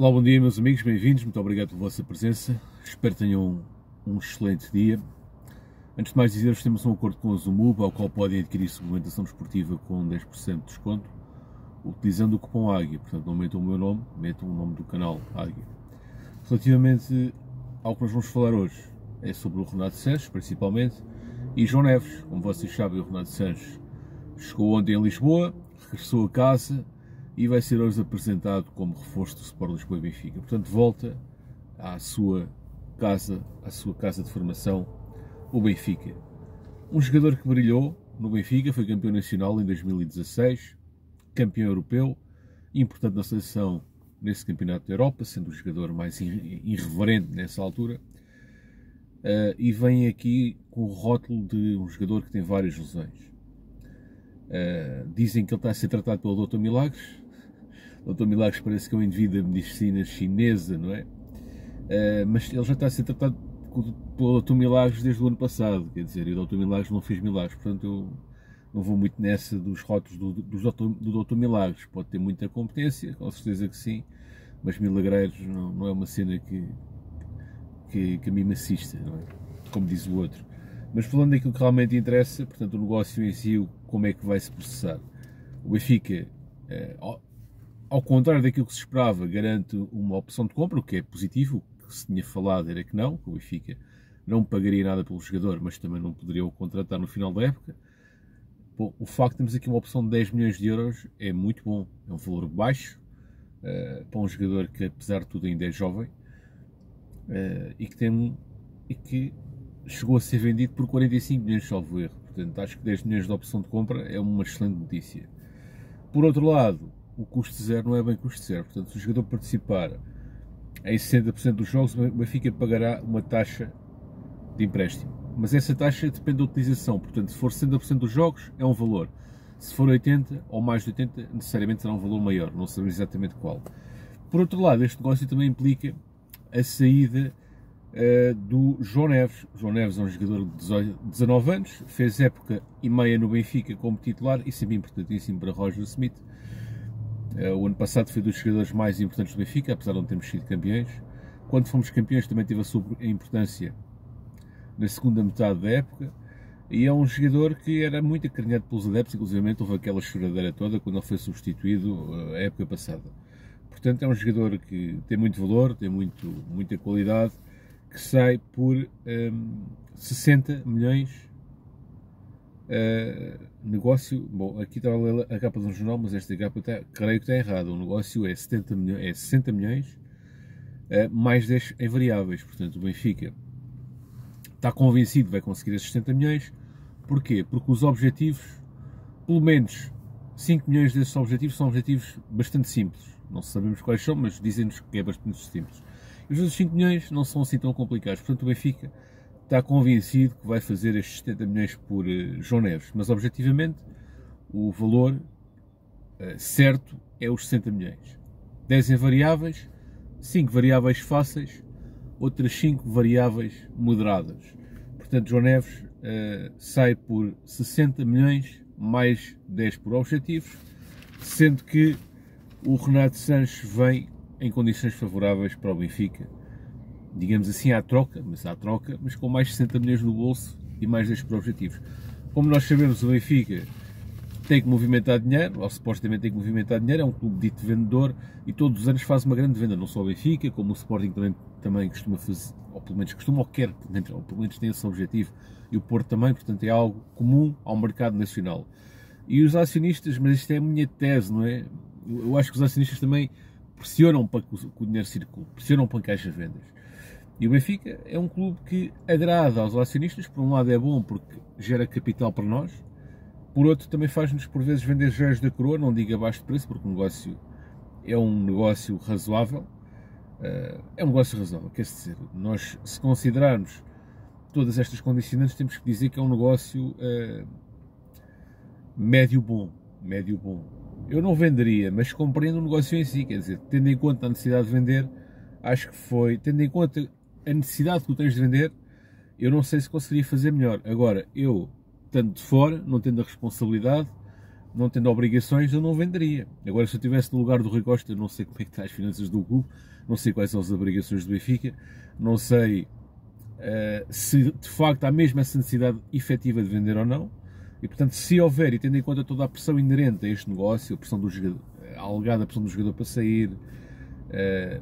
Olá, bom dia meus amigos, bem-vindos, muito obrigado pela vossa presença, espero que tenham um excelente dia. Antes de mais dizer-vos que temos um acordo com a Zumub, ao qual podem adquirir suplementação desportiva com 10% de desconto, utilizando o cupom Águia, portanto não metam o meu nome, metam o nome do canal Águia. Relativamente ao que nós vamos falar hoje, é sobre o Renato Sanches, principalmente, e João Neves. Como vocês sabem, o Renato Sanches chegou ontem em Lisboa, regressou a casa, e vai ser hoje apresentado como reforço do Sport Lisboa e Benfica. Portanto, volta à sua casa de formação, o Benfica. Um jogador que brilhou no Benfica, foi campeão nacional em 2016, campeão europeu, importante na seleção nesse campeonato da Europa, sendo o jogador mais irreverente nessa altura, e vem aqui com o rótulo de um jogador que tem várias lesões. Dizem que ele está a ser tratado pelo Dr. Milagres. O Dr. Milagres parece que é um indivíduo da medicina chinesa, não é? Mas ele já está a ser tratado pelo Dr. Milagres desde o ano passado, quer dizer, e o Dr. Milagres não fez milagres, portanto eu não vou muito nessa dos rótulos do Dr. Milagres. Pode ter muita competência, com certeza que sim, mas milagreiros não é uma cena que a mim me assista, não é? Como diz o outro. Mas falando daquilo que realmente interessa, portanto o negócio em si, como é que vai se processar? O Benfica, ao contrário daquilo que se esperava, garante uma opção de compra, o que é positivo. O que se tinha falado era que o Benfica não pagaria nada pelo jogador, mas também não poderia o contratar no final da época. Bom, o facto de termos aqui uma opção de 10 milhões de euros é muito bom, é um valor baixo para um jogador que, apesar de tudo, ainda é jovem e que chegou a ser vendido por 45 milhões, salvo erro. Portanto, acho que 10 milhões de opção de compra é uma excelente notícia. Por outro lado, o custo zero não é bem custo zero. Portanto, se o jogador participar em 60% dos jogos, o Benfica pagará uma taxa de empréstimo. Mas essa taxa depende da utilização. Portanto, se for 60% dos jogos, é um valor. Se for 80% ou mais de 80%, necessariamente será um valor maior. Não sabemos exatamente qual. Por outro lado, este negócio também implica a saída do João Neves. O João Neves é um jogador de 19 anos, fez época e meia no Benfica como titular e sempre importantíssimo para Roger Smith. O ano passado foi dos jogadores mais importantes do Benfica, apesar de não termos sido campeões. Quando fomos campeões também teve a sua importância na segunda metade da época. E é um jogador que era muito acarinhado pelos adeptos, inclusive houve aquela choradeira toda quando ele foi substituído a época passada. Portanto, é um jogador que tem muito valor, tem muita qualidade, que sai por 60 milhões. Negócio, bom, aqui estava a ler a capa de um jornal, mas esta capa creio que está errada. O negócio é 60 milhões mais 10 em variáveis. Portanto, o Benfica está convencido que vai conseguir esses 60 milhões. Porquê? Porque os objetivos, pelo menos 5 milhões desses objetivos, são objetivos bastante simples. Não sabemos quais são, mas dizem-nos que é bastante simples. E os outros 5 milhões não são assim tão complicados. Portanto, o Benfica está convencido que vai fazer estes 70 milhões por João Neves, mas objetivamente o valor certo é os 60 milhões. 10 em variáveis, 5 variáveis fáceis, outras 5 variáveis moderadas. Portanto, João Neves sai por 60 milhões mais 10 por objetivos, sendo que o Renato Sanches vem em condições favoráveis para o Benfica. Digamos assim, à troca, mas com mais de 60 milhões no bolso e mais 10 por objetivos. Como nós sabemos, o Benfica tem que movimentar dinheiro, ou supostamente tem que movimentar dinheiro, é um clube dito vendedor e todos os anos faz uma grande venda, não só o Benfica, como o Sporting também costuma fazer, ou pelo menos costuma ou quer, ou pelo menos tem esse objetivo, e o Porto também, portanto é algo comum ao mercado nacional. E os acionistas, mas isto é a minha tese, não é? Eu acho que os acionistas também pressionam para que o dinheiro circule, pressionam para que haja vendas. E o Benfica é um clube que agrada aos acionistas. Por um lado é bom porque gera capital para nós, por outro também faz-nos por vezes vender joias da coroa, não digo abaixo de preço, porque o negócio é um negócio razoável. Quer dizer, nós, se considerarmos todas estas condicionantes, temos que dizer que é um negócio médio bom. Eu não venderia, mas compreendo o negócio em si, quer dizer, tendo em conta a necessidade de vender, acho que foi, tendo em conta a necessidade que tu tens de vender, eu não sei se conseguiria fazer melhor. Agora, eu, estando de fora, não tendo a responsabilidade, não tendo obrigações, eu não venderia. Agora, se eu estivesse no lugar do Rui Costa, eu não sei como é que está as finanças do clube, não sei quais são as obrigações do Benfica, não sei se de facto há mesmo essa necessidade efetiva de vender ou não, e portanto, se houver, e tendo em conta toda a pressão inerente a este negócio, a pressão do jogador, a alegada pressão do jogador para sair,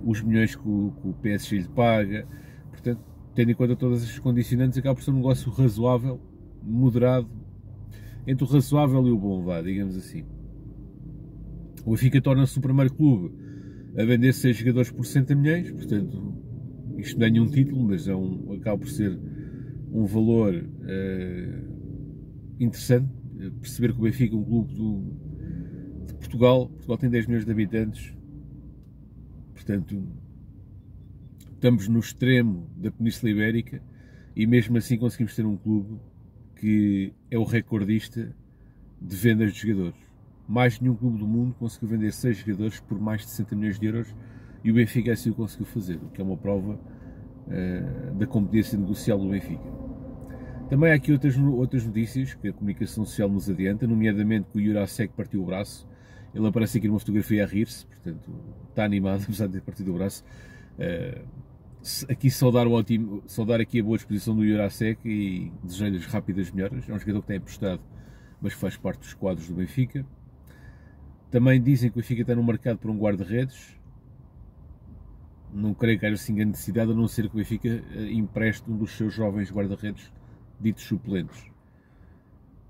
os milhões que o PSG lhe paga, portanto, tendo em conta todas as condicionantes, acaba por ser um negócio razoável, moderado, entre o razoável e o bom, vá, digamos assim. O Benfica torna-se o primeiro clube a vender 6 jogadores por 60 milhões, portanto, isto não é nenhum título, mas acaba por ser um valor interessante. Perceber que o Benfica é um clube de Portugal. Portugal tem 10 milhões de habitantes, portanto, estamos no extremo da Península Ibérica e mesmo assim conseguimos ter um clube que é o recordista de vendas de jogadores. Mais nenhum clube do mundo conseguiu vender 6 jogadores por mais de 60 milhões de euros e o Benfica assim o conseguiu fazer, o que é uma prova da competência negocial do Benfica. Também há aqui outras notícias que a comunicação social nos adianta, nomeadamente que o Jurasek partiu o braço. Ele aparece aqui numa fotografia a rir-se, portanto está animado, apesar de ter partido o braço. Aqui saudar aqui a boa disposição do Jurasek e desejar-lhe as rápidas melhoras. É um jogador que tem apostado, mas faz parte dos quadros do Benfica. Também dizem que o Benfica está no mercado por um guarda-redes. Não creio que haja assim grande necessidade, a não ser que o Benfica empreste um dos seus jovens guarda-redes ditos suplentes.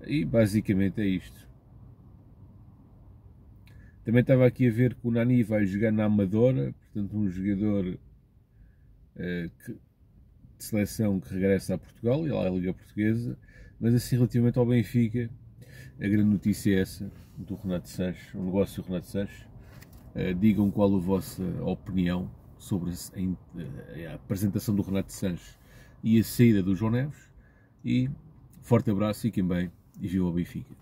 E basicamente é isto. Também estava aqui a ver que o Nani vai jogar na Amadora, portanto um jogador de seleção que regressa a Portugal e lá à Liga Portuguesa, mas assim relativamente ao Benfica, a grande notícia é essa, do Renato Sanches, o negócio do Renato Sanches. Digam qual a vossa opinião sobre a apresentação do Renato Sanches e a saída do João Neves, e forte abraço, fiquem bem e viva o Benfica.